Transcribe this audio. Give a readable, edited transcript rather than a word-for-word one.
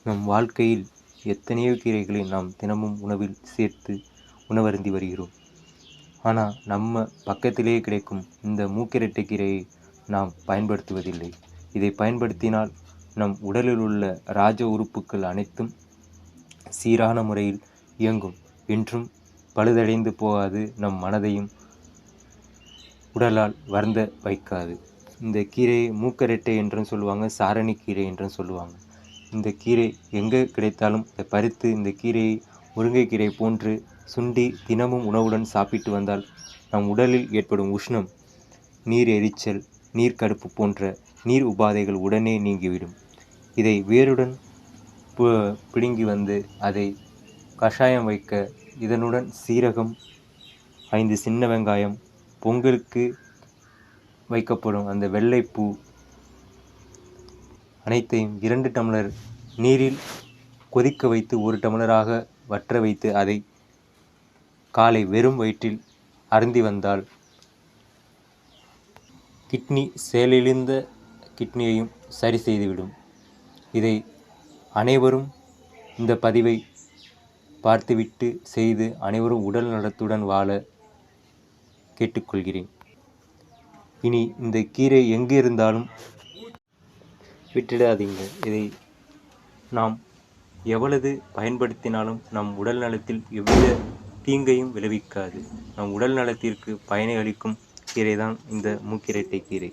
நம் வாழ்க்கையில் எத்தனையோ கீரைகளை நாம் தினமும் உணவில் சேர்த்து உணவருந்தி வருகிறோம். ஆனால் நம்ம பக்கத்திலேயே கிடைக்கும் இந்த மூக்கிரட்டை கீரையை நாம் பயன்படுத்துவதில்லை. இதை பயன்படுத்தினால் நம் உடலில் உள்ள ராஜ உறுப்புகள் அனைத்தும் சீரான முறையில் இயங்கும், என்றும் பழுதடைந்து போகாது, நம் மனதையும் உடலால் வருந்த வைக்காது. இந்த கீரையை மூக்கரட்டை என்றும் சொல்லுவாங்க, சாரணிக்கீரை என்றும் சொல்லுவாங்க. இந்த கீரை எங்கே கிடைத்தாலும் அதை பறித்து இந்த கீரையை முருங்கைக்கீரை போன்று சுண்டி தினமும் உணவுடன் சாப்பிட்டு வந்தால் நம் உடலில் ஏற்படும் உஷ்ணம், நீர் எரிச்சல், நீர்க்கடுப்பு போன்ற நீர் உபாதைகள் உடனே நீங்கிவிடும். இதை வேருடன் பிடுங்கி வந்து அதை கஷாயம் வைக்க, இதனுடன் சீரகம், 5 சின்ன வெங்காயம், பொங்கலுக்கு வைக்கப்படும் அந்த வெள்ளைப்பூ அனைத்தையும் 2 டம்ளர் நீரில் கொதிக்க வைத்து 1 டம்ளராக வற்ற வைத்து அதை காலை வெறும் வயிற்றில் அருந்தி வந்தால் கிட்னி செயலிழந்த கிட்னியையும் சரி செய்துவிடும். இதை அனைவரும் இந்த பதிவை பார்த்துவிட்டு செய்து அனைவரும் உடல் நலத்துடன் வாழ கேட்டுக்கொள்கிறேன். இனி இந்த கீரை எங்கே இருந்தாலும் விட்டுடாதீங்க. இதை நாம் எவ்வளவு பயன்படுத்தினாலும் நம் உடல் நலத்தில் எவ்வித தீங்கையும் விளைவிக்காது. நம் உடல் நலத்திற்கு பயனை அளிக்கும் கீரை தான் இந்த மூக்கிரட்டை கீரை.